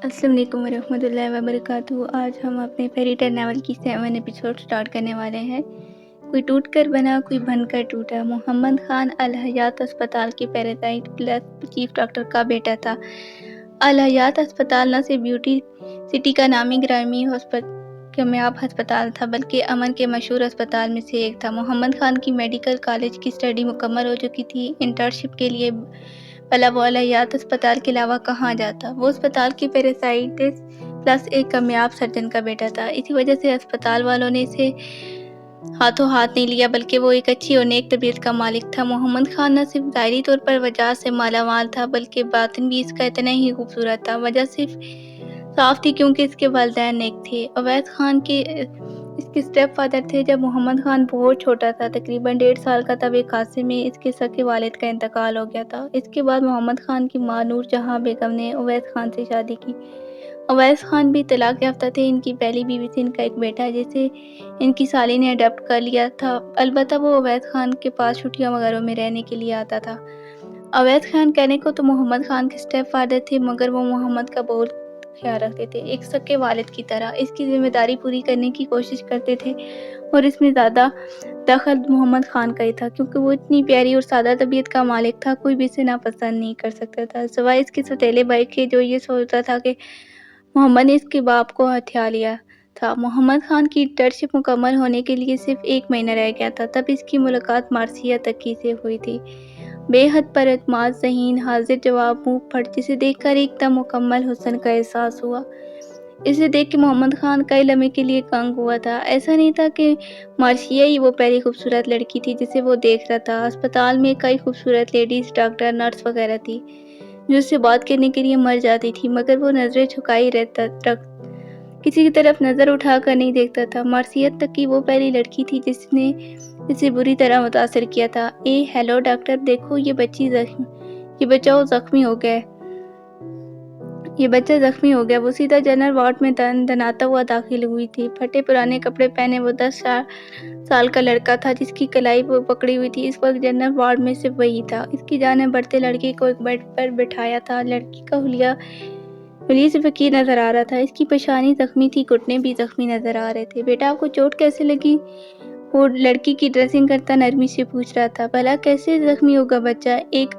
अस्सलाम वालेकुम वरहमतुल्लाहि वबरकातुहू। आज हम अपने फेरी टेल नावल की 7 एपिसोड स्टार्ट करने वाले हैं। कोई टूट कर बना, कोई बनकर टूटा। मोहम्मद खान अल हयात अस्पताल के पैरासाइट प्लस चीफ डॉक्टर का बेटा था। अल हयात अस्पताल न सिर्फ ब्यूटी सिटी का नामी ग्रामी कामयाब अस्पताल था, बल्कि अमन के मशहूर अस्पताल में से एक था। मोहम्मद खान की मेडिकल कॉलेज की स्टडी मुकम्मल हो चुकी थी। इंटर्नशिप के लिए भला वो अल हयात अस्पताल के अलावा कहाँ जाता। वो अस्पताल के पैरासाइटिस प्लस एक कामयाब सर्जन का बेटा था। इसी वजह से अस्पताल वालों ने इसे हाथों हाथ नहीं लिया, बल्कि वो एक अच्छी और नेक तबीयत का मालिक था। मोहम्मद खान न सिर्फ ज़ाहिरी तौर पर वजह से मालामाल था, बल्कि बातिन भी इसका इतना ही खूबसूरत था। वजह सिर्फ साफ थी क्योंकि इसके वालिदैन नेक थे। अवैस खान के इसके स्टेप फादर थे। जब मोहम्मद खान बहुत छोटा था, तकरीबन 1.5 साल का, तब एक हादसे में इसके सगे वालिद का इंतकाल हो गया था। इसके बाद मोहम्मद खान की मां नूर जहां बेगम ने अवैस खान से शादी की। अवैस खान भी तलाक याफ्ता थे। इनकी पहली बीवी से इनका एक बेटा है, जिसे इनकी साली ने अडॉप्ट कर लिया था। अलबत्ता वो अवैस खान के पास छुट्टियों वगैरह में रहने के लिए आता था। अवैस खान कहने को तो मोहम्मद खान के स्टेप फादर थे, मगर वो मोहम्मद का बहुत ख्याल रखते थे, एक सगे वालिद की तरह। इसकी जिम्मेदारी पूरी करने की कोशिश करते थे, और इसमें ज़्यादा दखल मोहम्मद खान का ही था, क्योंकि वो इतनी प्यारी और सादा तबीयत का मालिक था, कोई भी इसे नापसंद नहीं कर सकता था, सिवाय इसके सौतेले भाई के, जो ये सोचता था कि मोहम्मद ने इसके बाप को हथिया लिया था। मोहम्मद खान की इंटर्नशिप मुकम्मल होने के लिए सिर्फ 1 महीना रह गया था, तब इसकी मुलाकात मार्सिया तकी से हुई थी। बेहद परएतमाद ज़हीन, हाजिर जवाब मुंह फट, जिसे देखकर एकदम मुकम्मल हुस्न का एहसास हुआ। इसे देख के मोहम्मद खान कई लम्हे के लिए दंग हुआ था। ऐसा नहीं था कि मार्शिया ही वो पहली खूबसूरत लड़की थी जिसे वो देख रहा था। अस्पताल में कई खूबसूरत लेडीज, डॉक्टर, नर्स वगैरह थी, जो उससे बात करने के लिए मर जाती थी, मगर वो नजरें झुकाई रहता, किसी की तरफ नजर उठाकर नहीं देखता था। मार्सियत तक की वो पहली लड़की थी जिसने इसे बुरी तरह मुतासर किया था। हेलो डॉक्टर, देखो ये बच्चा जख्मी हो गया है। ये बच्चा जख्मी हो गया। वो सीधा जनरल वार्ड में दनाता हुआ दाखिल हुई थी। फटे पुराने कपड़े पहने वो 10 साल का लड़का था, जिसकी कलाई वो पकड़ी हुई थी। इस वक्त जनरल वार्ड में सिर्फ वही था। इसकी जाने बढ़ते लड़के को एक बेड पर बिठाया था। लड़की का हुलिया से फकीर नजर आ रहा था। इसकी पेशानी जख्मी थी, घुटने भी जख्मी नजर आ रहे थे। बेटा, आपको चोट कैसे लगी? वो लड़की की ड्रेसिंग करता नरमी से पूछ रहा था। भला कैसे जख्मी होगा बच्चा? एक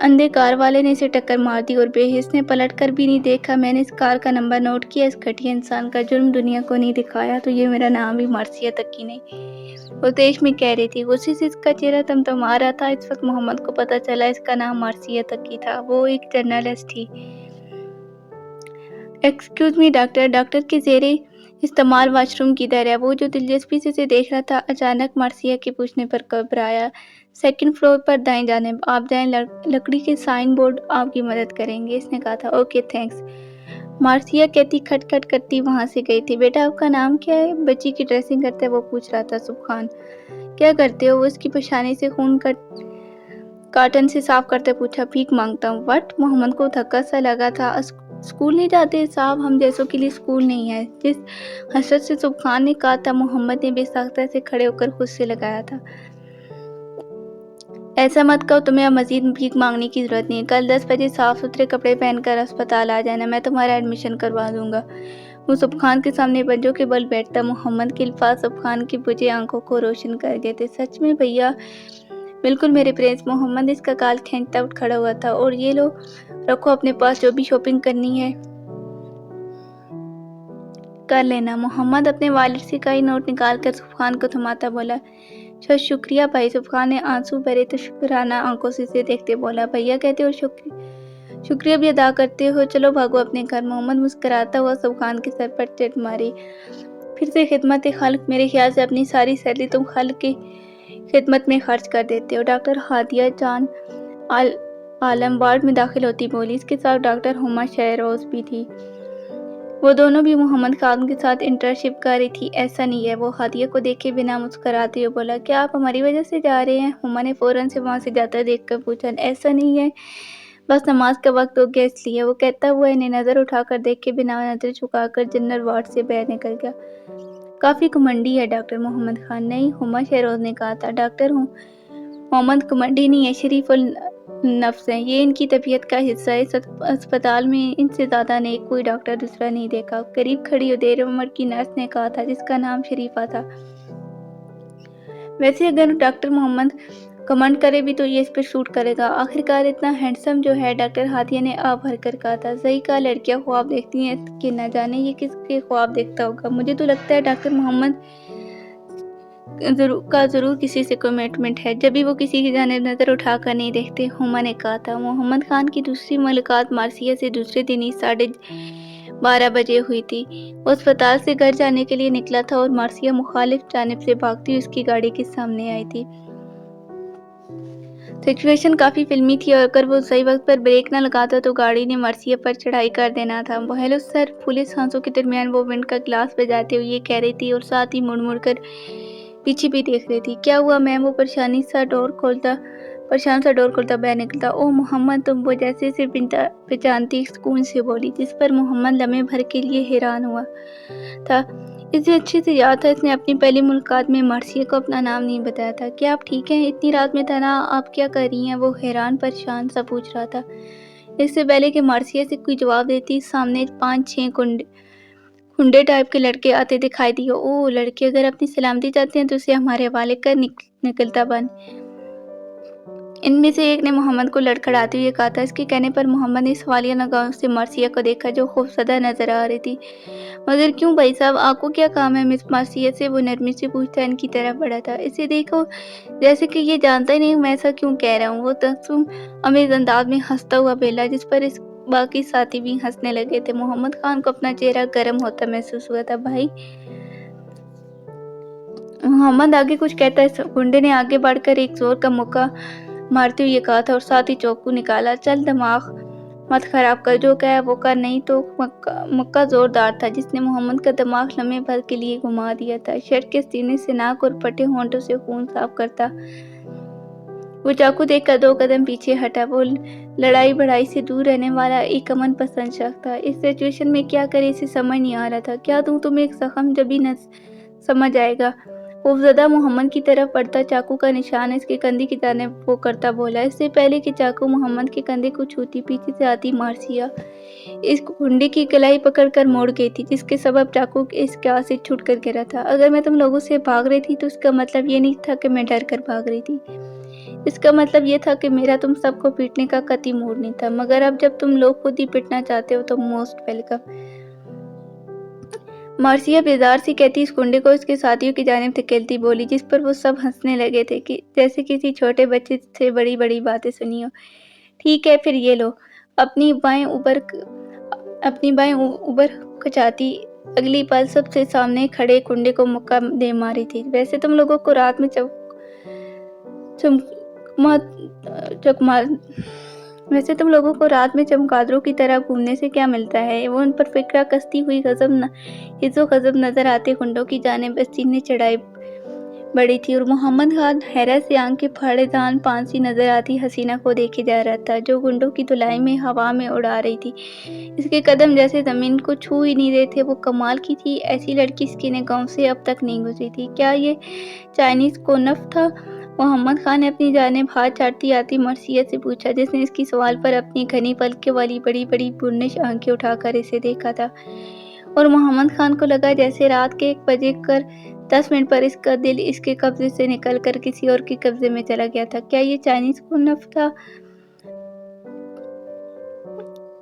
अंधे कार वाले ने इसे टक्कर मार दी और बेहिस ने पलट कर भी नहीं देखा। मैंने इस कार का नंबर नोट किया। इस घटिया इंसान का जुर्म दुनिया को नहीं दिखाया, तो ये मेरा नाम भी मार्सिया तक की नहीं। वो तेज में कह रही थी। गुस्से से इसका चेहरा तमतमा रहा था। इस वक्त मोहम्मद को पता चला इसका नाम मार्सिया तक की था। वो एक जर्नलिस्ट थी। Excuse me doctor. डॉक्टर के ज़ेरे इस्तेमाल वाशरूम किधर है? वो जो दिलचस्पी से उसे देख रहा था, अचानक मार्सिया के पूछने पर घबराया। 2nd फ्लोर पर दाएं जानिब। आप जाएं, लकड़ी के साइन बोर्ड आपकी मदद करेंगे, इसने कहा था। ओके थैंक्स, मार्सिया कहती खटखट करती वहां से गई थी। बेटा, आपका नाम क्या है? बच्ची की ड्रेसिंग करते वो पूछ रहा था। सुबहान। क्या करते हो? वो उसकी पेशानी से खून कार्टन से साफ करते पूछा। भीख मांगता हूँ। वट? मोहम्मद को धक्का सा लगा था। स्कूल नहीं जाते साहब? हम जैसों के लिए स्कूल नहीं है, जिस हसरत से सुबहान ने कहा था, मोहम्मद ने बेसाख्ता से खड़े होकर खुद से लगाया था। ऐसा मत कहो, तुम्हें अब मजीद भीख मांगने की जरूरत नहीं है। कल 10 बजे साफ सुथरे कपड़े पहनकर अस्पताल आ जाना, मैं तुम्हारा एडमिशन करवा दूंगा। वो सुबहान के सामने बंजों के बल बैठता। मोहम्मद के अल्फाज सुबहान की बुझे आंखों को रोशन कर देते। सच में भैया? बिल्कुल मेरे प्रिंस। मोहम्मद इसका गाल खींचता उठ खड़ा हुआ था। और ये लो, रखो अपने पास, जो भी शॉपिंग करनी है कर लेना। मोहम्मद अपने वालिद से कई नोट निकाल कर सुबहान को थमाता बोला। शुक्रिया भाई। सुबहान ने आंसू भरे तो शुक्राना आंखों से देखते बोला। भैया कहते हो? शुक्रिया भी अदा करते हो? चलो भागो अपने घर। मोहम्मद मुस्कुराता हुआ सुबहान के सर पर चट मारी। फिर से खिदमत खल्क? मेरे ख्याल से अपनी सारी सैलरी तुम खल्क की खिदमत में खर्च कर देते हो। डॉक्टर हादिया जान आलम वार्ड में दाखिल होती बोली। इसके साथ डॉक्टर हुमा शहरोज भी थी। वो दोनों भी मोहम्मद खान के साथ इंटर्नशिप कर रही थी। ऐसा नहीं है? वो हादिया को देखे बिना मुस्कुराते हुए बोला। क्या आप हमारी वजह से जा रहे हैं? हुमा ने फौरन से वहां से जाता देखकर पूछा। ऐसा नहीं है, बस नमाज का वक्त हो गया इसलिए। वो कहता हुआ इन्हें नजर उठाकर देखे बिना नजर झुकाकर जनरल वार्ड से बाहर निकल गया। काफी घमंडी है डॉक्टर मोहम्मद खान। नहीं, हुमा शहरोज ने कहा था। डॉक्टर हूँ मोहम्मद घमंडी नहीं है, शरीफ और नफ्स हैं, ये इनकी तबीयत का हिस्सा है। इस अस्पताल में इनसे ज़्यादा नेक कोई डॉक्टर दूसरा नहीं देखा। करीब खड़ी उदेर उम्र की नर्स ने कहा था, जिसका नाम शरीफा था। वैसे अगर डॉक्टर मोहम्मद कमेंट करे भी तो ये इस पर शूट करेगा। आखिरकार इतना हैंडसम जो है, डॉक्टर हाथिया ने आ भर कर कहा था। सही कहा, लड़कियां ख्वाब देखती हैं कि न जाने ये किसके ख्वाब देखता होगा। मुझे तो लगता है डॉक्टर मोहम्मद जरूर किसी से कमिटमेंट है, जब भी वो किसी की जानिब नजर उठाकर नहीं देखते, हुमा ने कहा था। मोहम्मद खान की दूसरी मुलाकात मार्सिया से दूसरे दिन ही 12:30 बजे हुई थी। वो अस्पताल से घर जाने के लिए निकला था और मार्सिया मुखालिफ जानिब से भागती हुई उसकी गाड़ी के सामने आई थी। सिचुएशन काफी फिल्मी थी और अगर वो सही वक्त पर ब्रेक न लगाता तो गाड़ी ने मार्सिया पर चढ़ाई कर देना था। हेलो सर, पुलिस सांसों के दरमियान वो विंड का ग्लास बजाते हुए ये कह रही थी और साथ ही मुड़ मुड़ कर पीछे भी देख रही थी। क्या हुआ मैम? वो परेशान सा डोर खोलता बाहर निकलता। ओह मोहम्मद तुम, वो जैसे सिर्फ पहचानती सुकून से बोली, जिस पर मोहम्मद लम्हे भर के लिए हैरान हुआ था। इसे अच्छे से याद था, इसने अपनी पहली मुलाकात में मार्सिया को अपना नाम नहीं बताया था। क्या आप ठीक हैं? इतनी रात में तन्हा आप क्या कर रही हैं? वो हैरान परेशान सा पूछ रहा था। इससे पहले कि मार्सिया से कोई जवाब देती, सामने 5-6 गुंडे टाइप के लड़के आते दिखाई दिए। ओह लड़के, अगर अपनी सलामती चाहते हैं तो उसे हमारे हवाले कर, निकलता बन। इनमें से एक ने मोहम्मद को लड़खड़ाते हुए कहा था। इसके कहने पर मोहम्मद ने सवालिया निगाहों से मार्सिया को देखा, जो खौफजदा नजर आ रही थी। मगर क्यों भाई साहब, आपको क्या काम है? मिस मार्सिया से वो नरमी से पूछता इनकी तरफ बढ़ा था। इसे देखो जैसे कि ये जानता ही नहीं मैं ऐसा क्यों कह रहा हूँ। वो तबसुम अमीज अंदाज में हंसता हुआ बेला, जिस पर इस बाकी साथी भी हंसने लगे थे। मोहम्मद खान को अपना चेहरा गर्म होता महसूस हुआ था। भाई, मोहम्मद आगे कुछ कहता है, गुंडे ने आगे बढ़कर एक जोर का मुक्का मारते हुए कहा था और साथ ही चाकू निकाला। चल दिमाग मत खराब कर, जो कहा वो कर, नहीं तो। मुक्का जोरदार था, जिसने मोहम्मद का दिमाग लम्हे भर के लिए घुमा दिया था। शर्ट के सीने से नाक और फटे होंठों से खून साफ करता वो चाकू देखकर 2 कदम पीछे हटा। वो लड़ाई बड़ाई से दूर रहने वाला एक अमन पसंद शख्स था। इस सिचुएशन में क्या करे इसे समझ नहीं आ रहा था। क्या दूं तुम्हें एक जख्म, जब भी न समझ आएगा। खौफजदा मोहम्मद की तरफ बढ़ता, चाकू का निशान इसके कंधे की जानिब वो करता बोला। इससे पहले कि चाकू मोहम्मद के कंधे को छूती, पीछे से आती मार्सिया इस गुंडे की कलाई पकड़कर मोड़ गई थी, जिसके सबब चाकू इसके हाथ से छूट कर गिरा था। अगर मैं तुम लोगों से भाग रही थी तो इसका मतलब ये नहीं था कि मैं डर कर भाग रही थी। इसका मतलब ये था कि मेरा तुम सबको पीटने का कतई मूड नहीं था। मगर अब जब तुम लोग खुद ही पिटना चाहते हो तो मोस्ट वेलकम। मार्सिया बेजार सी कहती इस गुंडे को इसके साथियों की जानिब धकेलती बोली, जिस पर वो सब हंसने लगे थे कि जैसे किसी छोटे बच्चे से बड़ी बड़ी बातें सुनी हो। ठीक है फिर ये लो। अपनी बाएं उबर कचाती अगली पल सबसे सामने खड़े गुंडे को मुक्का दे मारी थी। वैसे तुम लोगों को रात में चमगादड़ों की तरह घूमने से क्या मिलता है? वो उन पर फिक्रा कसती हुई गजब नजर आते गुंडों की जानिब सीने चढ़ाई बड़ी थी और मोहम्मद खान हैरत से आंखें फाड़े दान पांसी नजर आती हसीना को देखे जा रहा था, जो गुंडों की धुलाई में हवा में उड़ा रही थी। इसके कदम जैसे जमीन को छू ही नहीं रहे थे। वो कमाल की थी, ऐसी लड़की इसकी निगाहों से अब तक नहीं गुजरी थी। क्या ये चाइनीज कोनफ था? मोहम्मद खान ने अपनी जानिब हाथ चाटती आती मार्सिया से पूछा, जिसने इसकी सवाल पर अपनी घनी पलकों वाली बड़ी बड़ी बुर्निश आंखें उठाकर इसे देखा था। और मोहम्मद खान को लगा जैसे रात के 1:10 पर इसका दिल इसके कब्जे से निकलकर किसी और के कब्जे में चला गया था। क्या ये चाइनीज कोनफ था?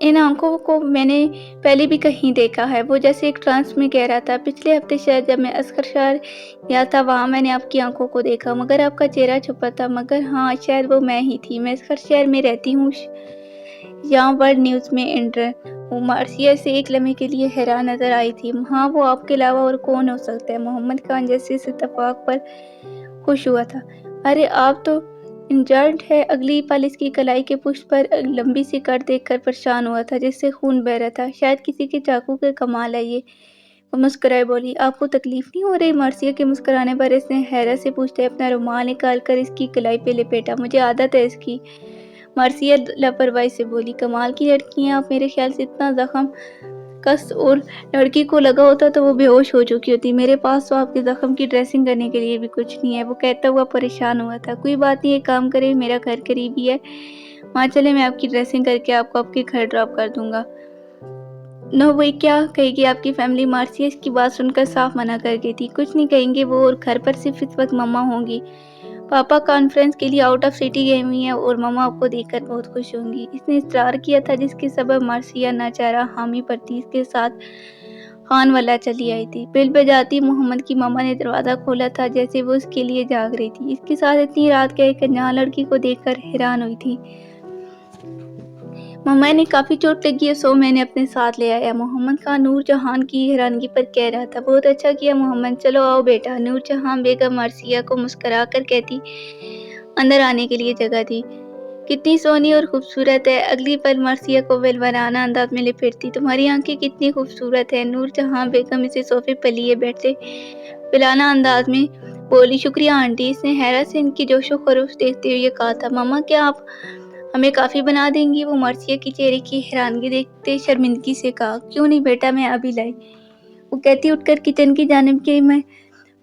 इन आंखों को मैंने पहले भी कहीं देखा है, वो जैसे एक ट्रांस में कह रहा था। पिछले हफ्ते शायद जब मैं अस्कर शहर गया था, वहाँ मैंने आपकी आंखों को देखा, मगर आपका चेहरा छुपा था। मगर हाँ, शायद वो मैं ही थी। मैं अस्कर शहर में रहती हूँ, यहाँ वर्ल्ड न्यूज़ में इंटर हूँ। मार्सिया से एक लम्हे के लिए हैरान नजर आई थी। हाँ, वो आपके अलावा और कौन हो सकता है? मोहम्मद खान जैसे इस इत्तेफाक पर खुश हुआ था। अरे आप तो इंजर्ड है। अगली पल इसकी कलाई के पुष्प पर लंबी सी कट देखकर परेशान हुआ था, जिससे खून बह रहा था। शायद किसी के चाकू के कमाल है ये। वो मुस्कुराए बोली, आपको तकलीफ नहीं हो रही? मार्सिया के मुस्कुराने पर इसने हैरत से पूछते अपना रुमाल निकाल कर इसकी कलाई पे लपेटा। मुझे आदत है इसकी। मार्सिया लापरवाही से बोली, कमाल की लड़की हैं आप। मेरे ख्याल से इतना जख्म कस और लड़की को लगा होता तो वो बेहोश हो चुकी होती। मेरे पास तो आपके ज़ख्म की ड्रेसिंग करने के लिए भी कुछ नहीं है। वो कहता हुआ परेशान हुआ था। कोई बात नहीं, एक काम करें, मेरा घर करीब ही है, वहाँ चले, मैं आपकी ड्रेसिंग करके आपको आपके घर ड्रॉप कर दूँगा। नो, वही क्या कहेगी आपकी फैमिली? मार्सियस की बात सुनकर साफ मना कर गई थी। कुछ नहीं कहेंगे वो, और घर पर सिर्फ इस वक्त मम्मा होंगी। पापा कॉन्फ्रेंस के लिए आउट ऑफ सिटी गए हुई हैं और मम्मा आपको देखकर बहुत खुश होंगी। इसने इस्रार किया था, जिसके सबब मार्सिया नाचारा हामी परतीस के साथ खान वाला चली आई थी। बेल बजाती मोहम्मद की मम्मा ने दरवाज़ा खोला था, जैसे वो उसके लिए जाग रही थी। इसके साथ इतनी रात के एक अनजान लड़की को देखकर हैरान हुई थी। मम्मा ने काफ़ी चोट लगी है, सो मैंने अपने साथ ले आया। मोहम्मद खान नूर जहान की हैरानगी पर कह रहा था। बहुत अच्छा किया मोहम्मद, चलो आओ बेटा। नूर जहान बेगम मार्सिया को मुस्कुरा कर कहती अंदर आने के लिए जगह दी। कितनी सोहनी और खूबसूरत है। अगली पल मार्सिया को वेलवराना अंदाज में लिपेटती। तुम्हारी आंखें कितनी खूबसूरत है। नूर जहां बेगम इसे सोफे पर लिए बैठे पिलाना अंदाज में बोली। शुक्रिया आंटी। इसने हैरत से इनकी जोशो खरोश देखते हुए कहा था। मम्मा, क्या आप हमें काफ़ी बना देंगी? वो मार्सिया की चेहरे की हैरानगी देखते शर्मिंदगी से कहा। क्यों नहीं बेटा, मैं अभी लाई। वो कहती उठकर किचन की जानिब के मैं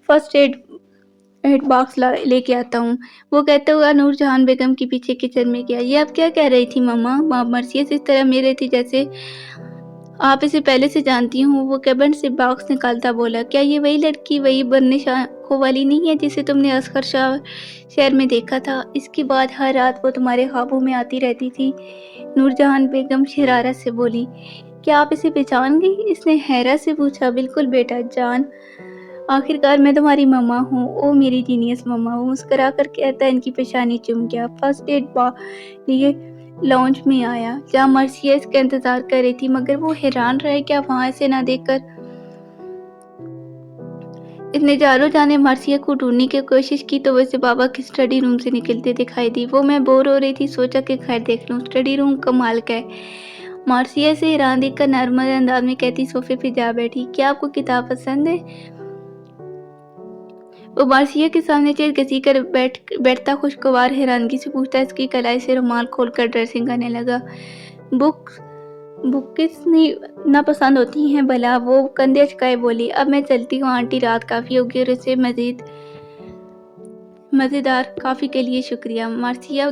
फर्स्ट एड बॉक्स लेके आता हूँ। वो कहते हुआ नूरजहान बेगम के पीछे किचन में गया। ये आप क्या कह रही थी मम्मा? मार्सिया इस तरह मेरे थी जैसे आप इसे पहले से जानती हूँ। वो कैबिन से बॉक्स निकालता बोला। क्या ये वही लड़की, वही बनने आँखों वाली नहीं है जिसे तुमने अस्कर शाह शहर में देखा था? इसके बाद हर रात वो तुम्हारे ख्वाबों में आती रहती थी। नूरजहान बेगम शरारत से बोली। क्या आप इसे पहचान गई? इसने हैरत से पूछा। बिल्कुल बेटा जान, आखिरकार मैं तुम्हारी मम्मा हूँ। ओ मेरी जीनियस मम्मा। वो मुस्कुरा कर कहता इनकी पेशानी चूम गया। फर्स्ट एड लिए लॉन्च में आया, जहाँ मर्सिया इसका इंतजार कर रही थी, मगर वो हैरान रहे क्या वहां से ना देखकर इतने जानो जाने मर्सिया को ढूंढने की कोशिश की तो वैसे बाबा की स्टडी रूम से निकलते दिखाई दी। वो मैं बोर हो रही थी, सोचा कि खैर देख लूं। स्टडी रूम कमाल का है। मार्सिया से हैरान देखकर नर्मल अंदाज में कहती सोफे पे जा बैठी। क्या आपको किताब पसंद है? वो मार्सिया के सामने चेयर घसी कर बैठता खुशगवार हैरानगी से पूछता। इसकी कलाई से रुमाल खोलकर ड्रेसिंग करने लगा। बुक बुक किसनी ना पसंद होती हैं भला? वो कंधे अचकाए बोली। अब मैं चलती हूँ आंटी, रात काफ़ी होगी और इसे मज़ेदार कॉफ़ी के लिए शुक्रिया। मार्सिया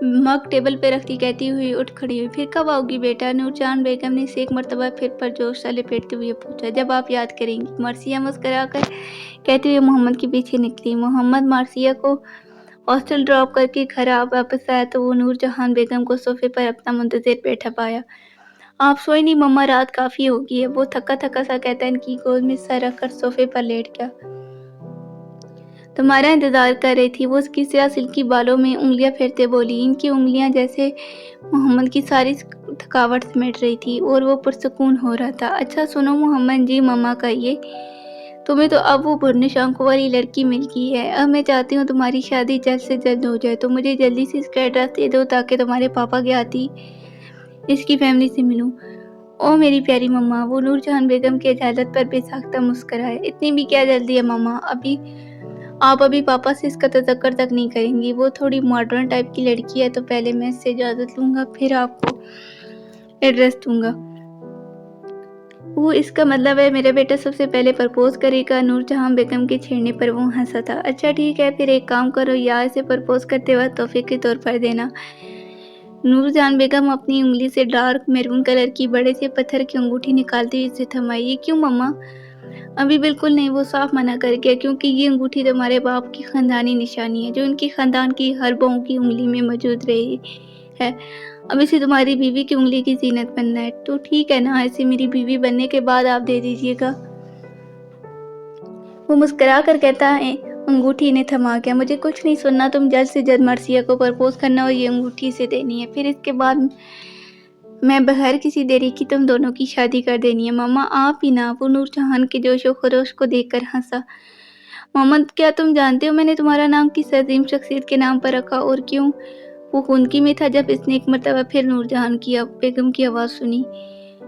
मग टेबल पे रखती कहती हुई उठ खड़ी हुई। फिर कब आओगी बेटा? नूरजहान बेगम ने इसे एक मरतबा फिर परजोश से लपेटते हुए पूछा। जब आप याद करेंगी। मार्सिया मुस्कुरा कर कहते हुए मोहम्मद के पीछे निकली। मोहम्मद मार्सिया को हॉस्टल ड्रॉप करके घर वापस आया तो वो नूरजहान बेगम को सोफे पर अपना मुंतज़िर बैठा पाया। आप सोई नहीं मम्मा, रात काफ़ी हो गई है। वो थका थका सा कहता इनकी गोद में सर रखकर सोफे पर लेट गया। तुम्हारा इंतजार कर रही थी। वो उसकी स्याह सिल्की बालों में उंगलियां फेरते बोली। इनकी उंगलियां जैसे मोहम्मद की सारी थकावट समेट रही थी और वो पुरसुकून हो रहा था। अच्छा सुनो मोहम्मद जी, मम्मा कहिए, तुम्हें तो अब वो बुरनिश आंखों वाली लड़की मिल गई है। अब मैं चाहती हूँ तुम्हारी शादी जल्द से जल्द हो जाए, तो मुझे जल्दी से इसका एड्रेस दे दो ताकि तुम्हारे पापा के आती इसकी फैमिली से मिलूं। ओ मेरी प्यारी मम्मा। वो नूरजहान बेगम की इजाज़त पर बेसाख्ता मुस्कुराए। इतनी भी क्या जल्दी है मम्मा? आप अभी पापा से इसका तज़क्कुर तक नहीं करेंगी। वो थोड़ी मॉडर्न टाइप की लड़की है, तो पहले मैं इससे इजाज़त लूँगा, फिर आपको एड्रेस दूँगा। वो इसका मतलब है मेरा बेटा सबसे पहले प्रपोज करेगा? नूरजहां बेगम के छेड़ने पर वो हंसा था। अच्छा ठीक है, फिर एक काम करो, या इसे प्रपोज करते वक्त तोहफे के तौर पर देना। नूरजहां बेगम अपनी उंगली से डार्क मैरून कलर की बड़े से पत्थर की अंगूठी निकालती हुई इसे थमाई। ये क्यों मम्मा? अभी बिल्कुल नहीं। वो साफ मना कर गया, क्योंकि ये अंगूठी तुम्हारे बाप की खानदानी निशानी है, जो इनकी खानदान की हर बहू की उंगली में मौजूद रही है। अब इसे तुम्हारी बीवी की उंगली की जीनत बनना है। तो ठीक है ना, इसे मेरी बीवी बनने के बाद आप दे दीजिएगा। वो मुस्कुरा कर कहता है। अंगूठी इन्हें थमा गया। मुझे कुछ नहीं सुनना, तुम जल्द से जल्द मर्सिया को प्रपोज करना और ये अंगूठी से देनी है। फिर इसके बाद मैं बगैर किसी देरी की तुम दोनों की शादी कर देनी है। मम्मा आप ही ना। वो नूरजहान के जोशो खरोश को देखकर हंसा। मोहम्मद, क्या तुम जानते हो मैंने तुम्हारा नाम किस अजीम शख्सियत के नाम पर रखा और क्यों? वो खुनकी में था जब इसने एक मरतबा फिर नूरजहान की बेगम की आवाज़ सुनी।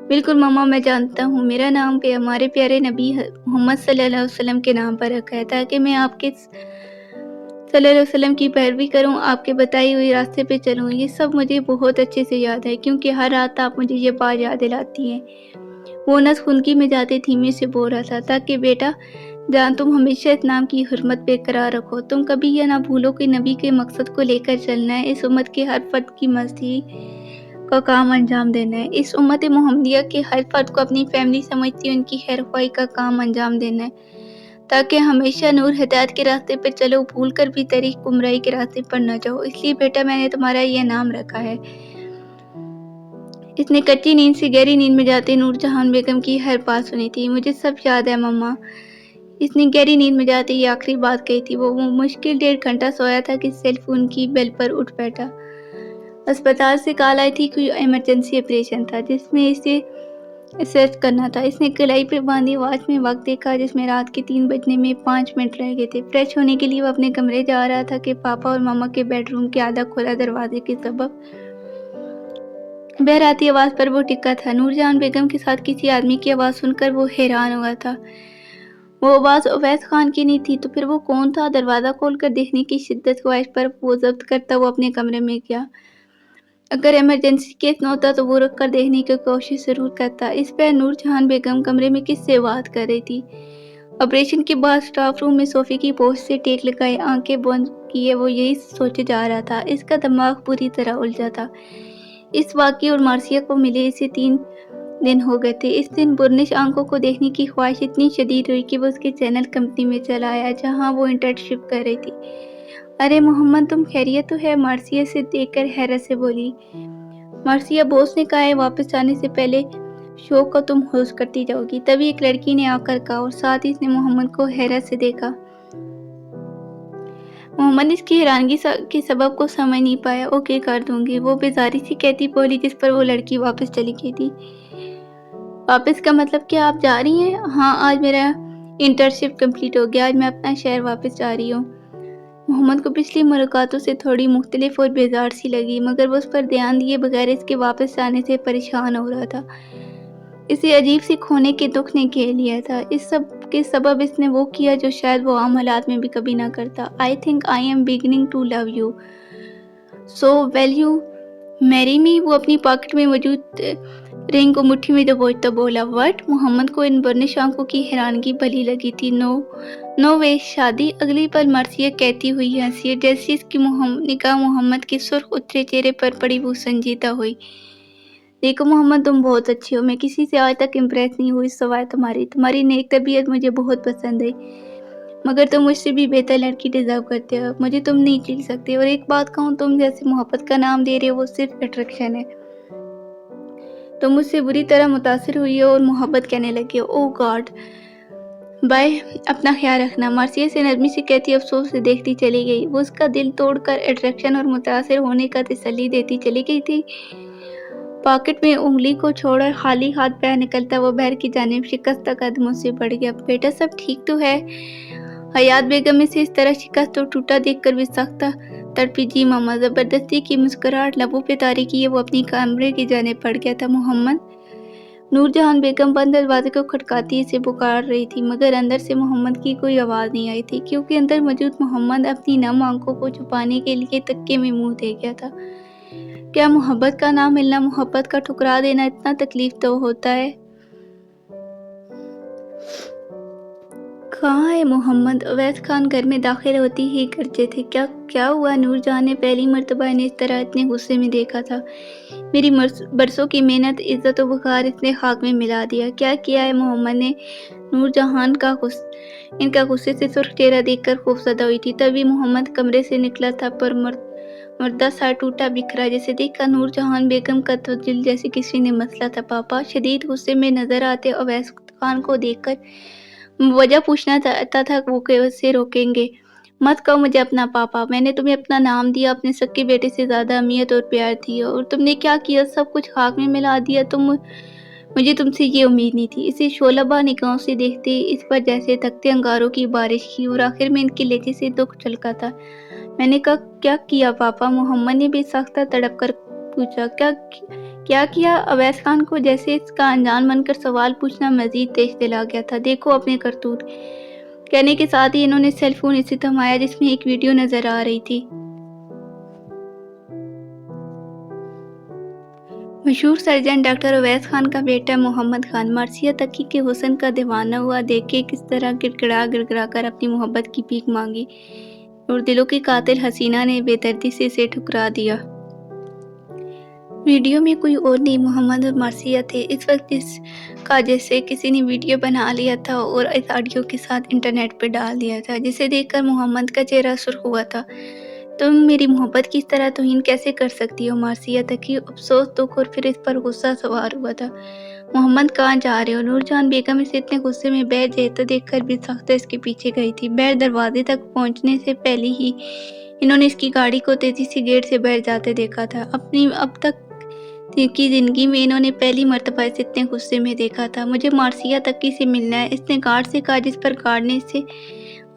बिल्कुल मम्मा, मैं जानता हूँ। मेरा नाम पे हमारे प्यारे नबी मोहम्मद सल्लल्लाहु अलैहि वसल्लम के नाम पर रखा है, ताकि मैं आपके सल्लल्लाहु अलैहि वसल्लम की पैरवी करूँ, आपके बताई हुई रास्ते पे चलूँ। ये सब मुझे बहुत अच्छे से याद है, क्योंकि हर रात आप मुझे ये बात याद दिलाती हैं। वो नस खुनकी में जाते धीमे से बोल रहा था, ताकि बेटा जान तुम हमेशा इस नाम की हुर्मत बेकरार रखो। तुम कभी यह ना भूलो कि नबी के मकसद को लेकर चलना है। इस उम्मत के हर फर्द की मर्जी का काम अंजाम देना है। इस उम्मत मोहम्मदिया के हर फर्द को अपनी फैमिली समझती उनकी खैर-ख्वाही का काम अंजाम देना है, ताकि हमेशा नूर हिदायत के रास्ते पर चलो, भूल कर भी तरीक़ गुमराही के रास्ते पर न जाओ। इसलिए बेटा मैंने तुम्हारा यह नाम रखा है। इसने कच्ची नींद से गहरी नींद में जाते नूरजहान बेगम की हर बात सुनी थी। मुझे सब याद है मम्मा। इसने गहरी नींद में जाते ये आखिरी बात कही थी। वो मुश्किल 1.5 घंटा सोया था कि सेल फोन की बेल पर उठ बैठा। अस्पताल से कॉल आई थी, कोई इमरजेंसी ऑपरेशन था जिसमें इसे सर्च करना था। इसने कलाई पे बांधी वॉच में वक्त देखा, जिसमें रात के 3 बजने में 5 मिनट रह गए थे। फ्रेश होने के लिए वो अपने कमरे जा रहा था कि पापा और मामा के बेडरूम के आधा खुला दरवाजे के सबब बहराती आवाज पर वो टिका था। नूरजहान बेगम के साथ किसी आदमी की आवाज सुनकर वो हैरान हुआ था। वो आवाज अवैस खान की नहीं थी, तो फिर वो कौन था? दरवाजा खोलकर देखने की शिद्दत ख्वाहिश पर वो जब्त करता वो अपने कमरे में गया। अगर इमरजेंसी केस न होता तो वो रख कर देखने की कोशिश जरूर करता। इस पर नूरजहान बेगम कमरे में किससे बात कर रही थी? ऑपरेशन के बाद स्टाफ रूम में सोफे की पोस्ट से टेक लगाए आंखें बंद किए वो यही सोचे जा रहा था। इसका दिमाग पूरी तरह उलझा था। इस वाक़ये और मार्सिया को मिले इसे 3 दिन हो गए थे। इस दिन बुरनिश आंखों को देखने की ख्वाहिश इतनी शदीद हुई कि वो उसके चैनल कंपनी में चला आया, जहाँ वो इंटर्नशिप कर रही थी। अरे मोहम्मद, तुम खैरियत तो है? मार्सिया से देखकर हैरत से बोली। मार्सिया, बॉस ने कहा है वापस आने से पहले शो को तुम होस्ट करती जाओगी। तभी एक लड़की ने आकर कहा और साथ ही इसने मोहम्मद को हैरत से देखा। मोहम्मद इसकी हैरानगी के सबब को समझ नहीं पाया। ओके, कर दूंगी, वो बेजारी सी कहती बोली, जिस पर वो लड़की वापस चली गई थी। वापस का मतलब क्या? आप जा रही हैं? हाँ, आज मेरा इंटर्नशिप कंप्लीट हो गया। आज मैं अपना शहर वापस जा रही हूँ। मोहम्मद को पिछली मुलाकातों से थोड़ी मुख्तलिफ और बेजार सी लगी, मगर वो उस पर ध्यान दिए बगैर इसके वापस जाने से परेशान हो रहा था। इसे अजीब सी खोने के दुख ने घेर लिया था। इस सब के सबब इसने वो किया जो शायद वो आम हालात में भी कभी ना करता। I think I am beginning to love you, so will you marry me? वो अपनी पॉकेट में मौजूद रिंग को मुट्ठी में दबोचता बोला। व्हाट? मोहम्मद को इन बुरनिश आंखों की हैरानगी भली लगी थी। नो वे, शादी? अगली पल मार्सिया कहती हुई हंसी, जैसे इसकी निगाह मोहम्मद के सुर्ख उतरे चेहरे पर पड़ी वो संजीदा हुई। देखो मोहम्मद, तुम बहुत अच्छे हो। मैं किसी से आज तक इम्प्रेस नहीं हुई सिवाय तुम्हारी नेक तबीयत मुझे बहुत पसंद है, मगर तुम मुझसे भी बेहतर लड़की डिजर्व करते हो। मुझे तुम नहीं चिढ़ सकते। और एक बात कहूँ, तुम जैसे मोहब्बत का नाम दे रहे हो वो सिर्फ अट्रैक्शन है। तुम मुझसे बुरी तरह मुतासिर हुई हो और मोहब्बत कहने लगी हो। ओह गॉड, बाय, अपना ख्याल रखना। मार्सिया से नरमी से कहती अफसोस से देखती चली गई। वो उसका दिल तोड़कर अट्रैक्शन और मुतासिर होने का तसल्ली देती चली गई थी। पॉकेट में उंगली को छोड़कर खाली हाथ पैर निकलता वो बहर की जानिब शिकस्त कदमों से बढ़ गया। बेटा, सब ठीक तो है? हयात बेगम में से इस तरह शिकस्त और टूटा देखकर भी सख्त तड़पी। जी मामा। जबरदस्ती की मुस्कुराहट लबों पे तारी किए वो अपनी कमरे की जानिब पड़ गया था। मोहम्मद? नूरजहान बेगम बंद दरवाजे को खटकाती इसे पुकार रही थी, मगर अंदर से मोहम्मद की कोई आवाज़ नहीं आई थी, क्योंकि अंदर मौजूद मोहम्मद अपनी नम आंखों को छुपाने के लिए तक्के में मुंह दे गया था। क्या मोहब्बत का नाम मिलना, मोहब्बत का ठुकरा देना इतना तकलीफ तो होता है? कहाँ है मोहम्मद? अवैस खान घर में दाखिल होती ही गरजे थे। क्या हुआ? नूरजहां ने पहली मर्तबा इन्हें इस तरह इतने गुस्से में देखा था। मेरी बरसों की मेहनत, इज्जत और वक़ार इसने खाक में मिला दिया। क्या किया है? मोहम्मद ने नूरजहां इनका गुस्से से सुर्ख चेहरा देखकर खौफज़दा हुई थी। तभी मोहम्मद कमरे से निकला था, पर मुर्दा सा टूटा बिखरा जिसे देखकर नूरजहां बेगम का तो दिल जैसे किसी ने मसला था। पापा? शदीद गुस्से में नजर आते अवैस खान को देखकर वजह पूछना चाहता था वो कैसे रोकेंगे। मत कहो मुझे अपना पापा। मैंने तुम्हें अपना नाम दिया, अपने सक्के बेटे से ज्यादा अहमियत और प्यार दिया, और तुमने क्या किया? सब कुछ खाक में मिला दिया। मुझे तुमसे ये उम्मीद नहीं थी। इसे शोलाबा निगाहों से देखते इस पर जैसे थकते अंगारों की बारिश की, और आखिर में इनके लहजे से दुख छलका था। मैंने कहा क्या किया पापा? मोहम्मद ने भी सख्त तड़प कर पूछा। क्या किया? अवैस खान को जैसे इसका अनजान बनकर सवाल पूछना मजीद तेज दिला गया था। देखो अपने करतूत। कहने के साथ ही इन्होंने सेल फोन इसे थमाया जिसमें एक वीडियो नजर आ रही थी। मशहूर सर्जन डॉक्टर अवैस खान का बेटा मोहम्मद खान मार्सिया तकी के हुस्न का दीवाना हुआ देख के किस तरह गिड़गिड़ा कर अपनी मोहब्बत की भीख मांगी और दिलों की कातिल हसीना ने बेदर्दी से इसे ठुकरा दिया। वीडियो में कोई और नहीं, मोहम्मद और मार्सिया थे। इस वक्त इसका जैसे किसी ने वीडियो बना लिया था और इस ऑडियो के साथ इंटरनेट पर डाल दिया था, जिसे देखकर मोहम्मद का चेहरा सुर्ख हुआ था। तुम मेरी मोहब्बत की इस तरह तौहीन कैसे कर सकती हो? मार्सिया तकी अफसोस, दुख और फिर इस पर गुस्सा सवार हुआ था। मोहम्मद कहाँ जा रहे हो? नूरजहान बेगम इसे इतने गुस्से में बैठ जाए तो देखकर भी सख्त इसके पीछे गई थी। बैर दरवाजे तक पहुंचने से पहले ही इन्होंने इसकी गाड़ी को तेजी से गेट से बाहर जाते देखा था। अपनी अब तक की जिंदगी में इन्होंने पहली मर्तबा इसे इतने गुस्से में देखा था। मुझे मार्सिया तकी से मिलना है, इसने गार्ड से कहा, जिस पर गार्ड ने इसे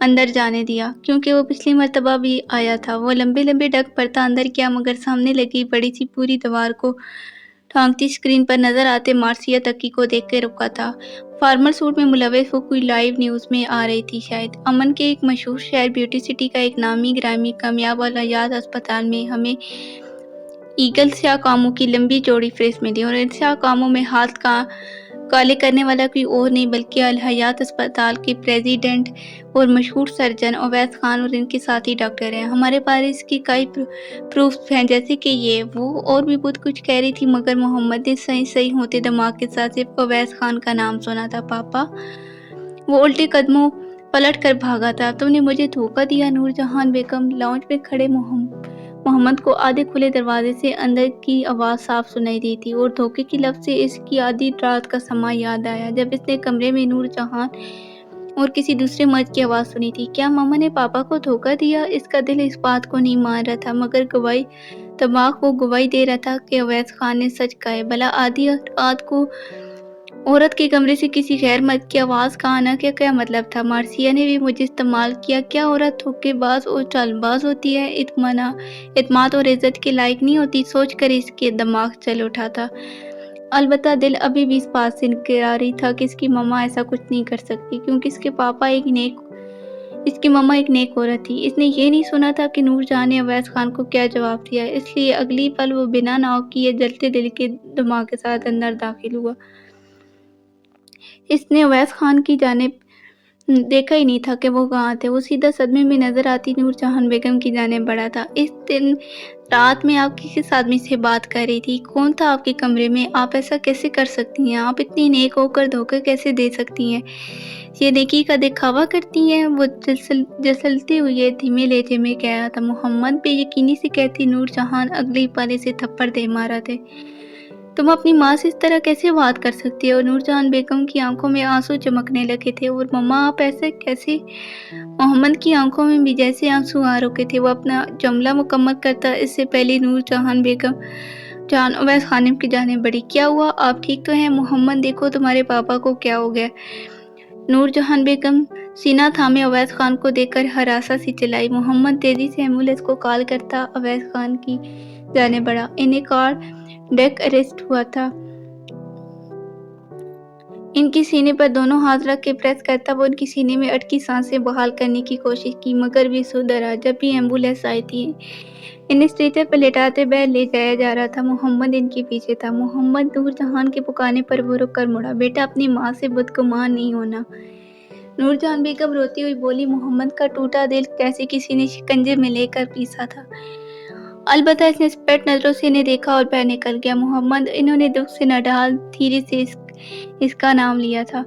अंदर जाने दिया क्योंकि वो पिछली मर्तबा भी आया था। वो लंबे लंबे डग पड़ता अंदर किया, मगर सामने लगी बड़ी सी पूरी दीवार को ढांकती स्क्रीन पर नजर आते मार्सिया तकी को देख के रुका था। फॉर्मल सूट में मुलव्वस वो कोई लाइव न्यूज में आ रही थी शायद। अमन के एक मशहूर शहर ब्यूटी सिटी का एक नामी ग्रामी कामयाब अल-हयात अस्पताल में हमें ईगल स्याह कामों की लंबी चौड़ी फ्रेस मिली और इन स्याह कामों में हाथ का काले करने वाला कोई और नहीं बल्कि अल-हयात अस्पताल के प्रेसिडेंट और मशहूर सर्जन अवैस खान और इनके साथी डॉक्टर हैं। हमारे पास इसकी कई प्रूफ्स हैं, जैसे कि ये वो और भी बहुत कुछ कह रही थी, मगर मोहम्मद ने सही सही होते दिमाग के साथ सिर्फ अवैस खान का नाम सुना था। पापा, वो उल्टे कदमों पलट कर भागा था। तुमने मुझे धोखा दिया। नूरजहान बेगम लाउंज में खड़े मोहम्मद को आधे खुले दरवाजे से अंदर की आवाज़ साफ सुनाई दी थी और धोखे की लफ्ज़ से इसकी आधी रात का समा याद आया जब इसने कमरे में नूरजहान और किसी दूसरे मर्द की आवाज़ सुनी थी। क्या मामा ने पापा को धोखा दिया? इसका दिल इस बात को नहीं मान रहा था, मगर दिमाग वो गवाही दे रहा था कि अवैस खान ने सच कहा है। भला आधी रात को औरत के कमरे से किसी गैर मर्द की आवाज़ का आना क्या क्या मतलब था? मार्सिया ने भी मुझे इस्तेमाल किया। क्या औरत धोखेबाज और चालबाज होती है? इत्मीनान और इज्जत के लायक नहीं होती? सोच कर इसके दिमाग चल उठा था। अलबत्ता दिल अभी भी इस बात से इनकरा रही था कि इसकी मम्मा ऐसा कुछ नहीं कर सकती, क्योंकि इसकी मम्मा एक नेक औरत थी। इसने ये नहीं सुना था कि नूरजहां ने अवैस खान को क्या जवाब दिया, इसलिए अगली पल वो बिना नाव किए जलते दिल के दिमाग के साथ अंदर दाखिल हुआ। इसने अवैस खान की जानिब देखा ही नहीं था कि वो कहाँ थे। वो सीधा सदमे में नजर आती नूरजहान बेगम की जानिब बढ़ा था। इस दिन रात में आप किस आदमी से बात कर रही थी? कौन था आपके कमरे में? आप ऐसा कैसे कर सकती हैं? आप इतनी नेक होकर धोखे कैसे दे सकती हैं? ये नेकी का दिखावा करती हैं? वो जसलते हुए धीमे लहजे में कह रहा था। मोहम्मद बेयकीनी से कहती नूरजहान अगले पल से थप्पड़ दे मारा थे। तुम अपनी माँ से इस तरह कैसे बात कर सकती हो? नूरजहान बेगम की आंखों में आंसू चमकने लगे थे। और मम्मा, आप ऐसे कैसे? मोहम्मद की आंखों में भी जैसे आंसू आ रुके थे। वो अपना जुमला मुकम्मल करता इससे पहले नूरजहान बेगम जान अवैस खानिम की जानिब बढ़ी। क्या हुआ? आप ठीक तो हैं? मोहम्मद, देखो तुम्हारे पापा को क्या हो गया। नूरजहान बेगम सीना थामे अवैस खान को देखकर हरासा सी चिल्लाई। मोहम्मद तेजी से एम्बुलेंस को कॉल करता अवैस खान की जाने बढ़ा। इन्हें कार डेक अरेस्ट हुआ था। इनकी सीने पर दोनों हाथ रख के प्रेस करता वो उनकी सीने में अटकी सांसें बहाल करने की कोशिश की, मगर भी सुधरा। जब भी एम्बुलेंस आई थी, इन्हें स्ट्रेचर पर लेटाते बाहर ले जाया जा रहा था। मोहम्मद इनके पीछे था। मोहम्मद, नूरजहान के पुकारने पर वो रुक कर मुड़ा। बेटा, अपनी माँ से बदगुमान नहीं होना। नूरजहान बेगम रोती हुई बोली। मोहम्मद का टूटा दिल कैसे किसी ने शिकंजे में लेकर पीसा था। अलबत्ता इसने स्पष्ट नजरों से इन्हें देखा और बाहर निकल गया। मोहम्मद, इन्होंने दुख से नडाल धीरे से इसका नाम लिया था।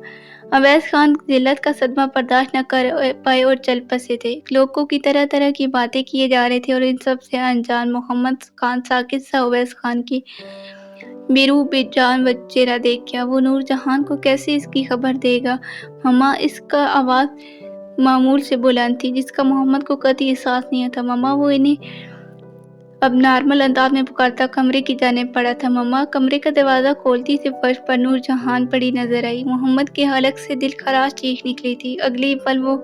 अवैस खान जिल्लत का सदमा बर्दाश्त न कर पाए और चल बसे थे। लोगों की तरह तरह की बातें किए जा रहे थे और इन सब से अनजान मोहम्मद खान साकित सा अवैस खान की बेरूह बेजान चेहरा देख गया। वो नूरजहान को कैसे इसकी खबर देगा? मम्मा, इसका आवाज़ मामूल से बुलंद थी, जिसका मोहम्मद को कतई एहसास नहीं था। मम्मा, वो इन्हें अब नॉर्मल अंदाज में पुकारता कमरे की जानिब पड़ा था। मम्मा, कमरे का दरवाज़ा खोलती से फर्श पर नूरजहान पड़ी नजर आई। मोहम्मद के हलक से दिल खराश चीख निकली थी। अगली पल वो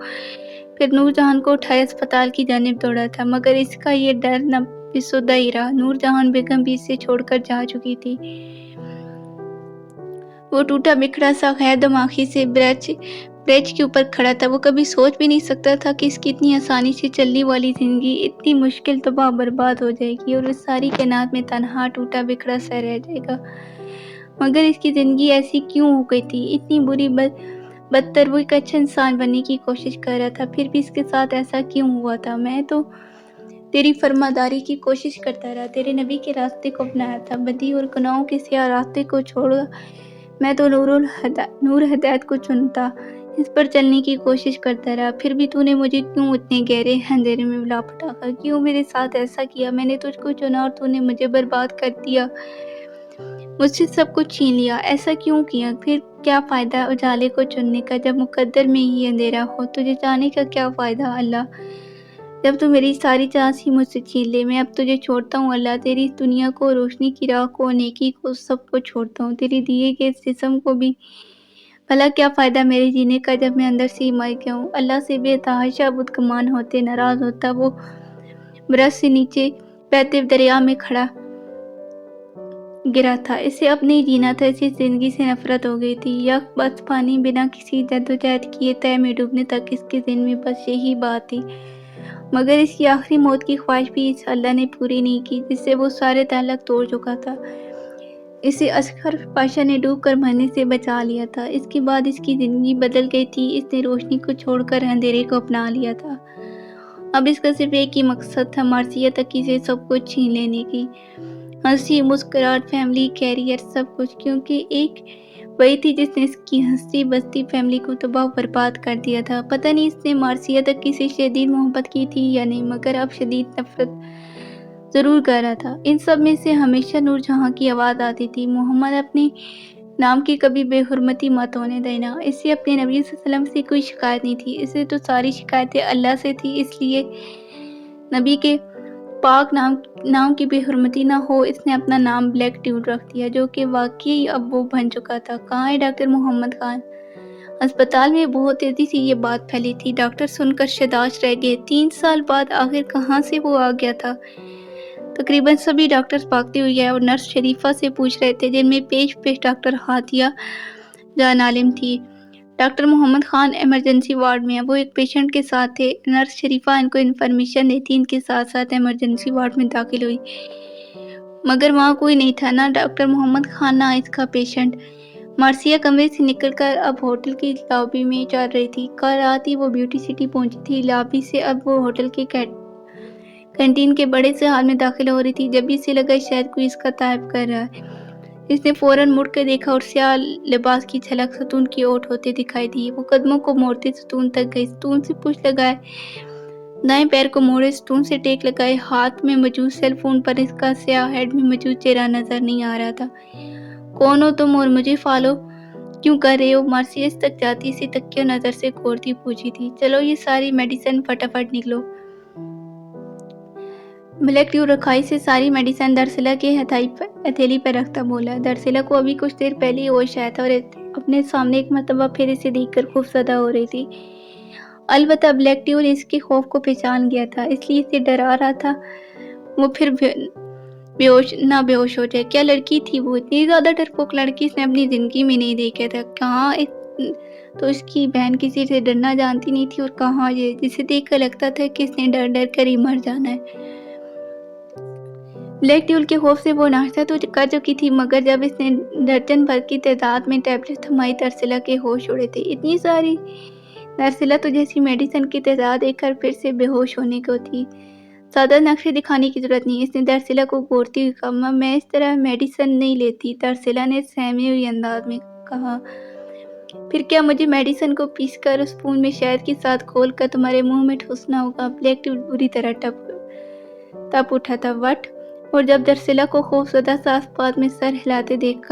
फिर नूरजहान को उठाए अस्पताल की जानिब दौड़ा था, मगर इसका ये डर न बेसुधा ही रहा। नूरजहान बेगम भी इसे छोड़कर जा चुकी थी। वो टूटा बिखरा सा खैर दिमागी से ब्रिज के ऊपर खड़ा था। वो कभी सोच भी नहीं सकता था कि इसकी इतनी आसानी से चलने वाली ज़िंदगी इतनी मुश्किल तबाह बर्बाद हो जाएगी और वो सारी कायनात में तन्हा टूटा बिखरा सा रह जाएगा। मगर इसकी ज़िंदगी ऐसी क्यों हो गई थी? इतनी बुरी बदतर। वो एक अच्छा इंसान बनने की कोशिश कर रहा था, फिर भी इसके साथ ऐसा क्यों हुआ था? मैं तो तेरी फरमादारी की कोशिश करता रहा, तेरे नबी के रास्ते को अपनाया था, बदी और गुनाहों के सियाह रास्ते को छोड़ मैं तो नूर हिदायत को चुनता, इस पर चलने की कोशिश करता रहा। फिर भी तूने मुझे क्यों इतने गहरे अंधेरे में लापटा कर, क्यों मेरे साथ ऐसा किया? मैंने तुझको चुना और तूने मुझे बर्बाद कर दिया, मुझसे सब कुछ छीन लिया। ऐसा क्यों किया? फिर क्या फ़ायदा उजाले को चुनने का जब मुकद्दर में ही अंधेरा हो? तुझे जाने का क्या फ़ायदा अल्लाह, जब तू मेरी सारी चाँस ही मुझसे छीन ले। मैं अब तुझे छोड़ता हूँ अल्लाह, तेरी इस दुनिया को, रोशनी की राह को, नेकी को, सबको छोड़ता हूँ। तेरे दिए गए जिस्म को भी भला क्या फ़ायदा मेरे जीने का जब मैं अंदर से ही मर गया हूँ। अल्लाह से बेतहाशा बुदगुमान होते नाराज़ होता वो ब्रश से नीचे बहते दरिया में खड़ा गिरा था। इसे अब नहीं जीना था, इसे ज़िंदगी से नफ़रत हो गई थी। यक बस पानी बिना किसी जद्दोजहद किए तय में डूबने तक इसके दिल में बस यही बात थी। मगर इसकी आखिरी मौत की ख्वाहिश भी इस अल्लाह ने पूरी नहीं की जिससे वो सारे ताल्लुक तोड़ चुका था। इसे असगर पाशा ने डूब कर मरने से बचा लिया था। इसके बाद इसकी ज़िंदगी बदल गई थी। इसने रोशनी को छोड़कर अंधेरे को अपना लिया था। अब इसका सिर्फ एक ही मकसद था, मार्सिया तक से सब कुछ छीन लेने की। हंसी मुस्कुराहट, फैमिली, कैरियर, सब कुछ, क्योंकि एक वही थी जिसने इसकी हंसी बसती फैमिली को तबाह बर्बाद कर दिया था। पता नहीं इसने मार्सिया तक किसी शदीद मोहब्बत की थी या नहीं, मगर अब शदीद नफरत ज़रूर कर रहा था। इन सब में से हमेशा नूरजहाँ की आवाज़ आती थी, मोहम्मद अपने नाम की कभी बेहुरमती मत होने देना। इसे अपने नबी सल्लल्लाहु अलैहि वसल्लम से कोई शिकायत नहीं थी, इसे तो सारी शिकायतें अल्लाह से थी। इसलिए नबी के पाक नाम की बेहुरमती ना हो, इसने अपना नाम ब्लैक ट्यूब रख दिया, जो कि वाकई अब वो बन चुका था। कहाँ है डॉक्टर मोहम्मद खान? अस्पताल में बहुत तेजी से ये बात फैली थी। डॉक्टर सुनकर शदाश रह गए। 3 साल बाद आखिर कहाँ से वो आ गया था? तकरीबन सभी डॉक्टर्स भागते हुए गए और नर्स शरीफा से पूछ रहे थे, जिनमें पेश पेश डॉक्टर हातिया जान आलिम थी। Doctor Mohammad Khan emergency ward में है, वो एक पेशेंट के साथ थे। नर्स शरीफा इनको इन्फॉर्मेशन देती इनके साथ साथ इमरजेंसी वार्ड में दाखिल हुई, मगर वहाँ कोई नहीं था, ना डॉक्टर मोहम्मद खान ना इसका पेशेंट। मार्सिया कमरे से निकलकर अब होटल की लॉबी में चल रही थी। कल रात ही वो ब्यूटी सिटी पहुंची थी। लॉबी से अब वो होटल के कैंटीन के बड़े से हॉल में दाखिल हो रही थी। जब भी इसे लगा शायद कोई इसका तायब कर रहा है, इसने फौरन मुड़ कर देखा और स्याह लिबास की झलक सतून की ओट होते दिखाई दी। वो कदमों को मोड़ते सतून तक गई, सतून से पूछ लगाए, दाएं पैर को मोड़े, सतून से टेक लगाए। हाथ में मौजूद सेल फोन पर इसका स्याह हेड में मौजूद चेहरा नजर नहीं आ रहा था। कौन हो तुम और मुझे फॉलो क्यों कर रहे हो? मार्सिया इस तक जाती इसे तकिया नजर से घूरती पूछी थी। चलो ये सारी मेडिसिन फटाफट निकलो। ब्लैक ट्यूब रखाई से सारी मेडिसिन दरसिला के हथेली पर रखता बोला। दरसिला को अभी कुछ देर पहले ही होश आया था और अपने सामने एक मरतबा फिर इसे देखकर खौफजदा हो रही थी। अलबत्ता ब्लैक ट्यूब इसके खौफ को पहचान गया था, इसलिए इसे डरा रहा था वो फिर बेहोश हो जाए। क्या लड़की थी वो? इतनी ज्यादा डरपोक लड़की इसने अपनी जिंदगी में नहीं देखा था। कहाँ तो इसकी बहन किसी से डरना जानती नहीं थी, और कहाँ ये जिसे देखकर लगता था कि इसने डर डर कर ही मर जाना है। ब्लैक ट्यूब के खौफ से वो नाश्ता तो कर चुकी थी, मगर जब इसने दर्जन भर की तादाद में टैबलेट थमाई, दरसिला के होश उड़े थे। इतनी सारी? दरसिला तो जैसी मेडिसिन की तादाद देखकर फिर से बेहोश होने को थी। ज़्यादा नक्शे दिखाने की जरूरत नहीं, इसने दरसिला को घूरती हुई कहा। मैं इस तरह मेडिसिन नहीं लेती, दरसिला ने सहमे हुए अंदाज में कहा। फिर क्या मुझे मेडिसिन को पीसकर स्पून में शहद के साथ खोल कर तुम्हारे मुंह में ठूसना होगा? ब्लैक ट्यूब बुरी तरह तप उठा था। वट? और जब दरसिला को खौफजदा सा आसपास में सर हिलाते देखकर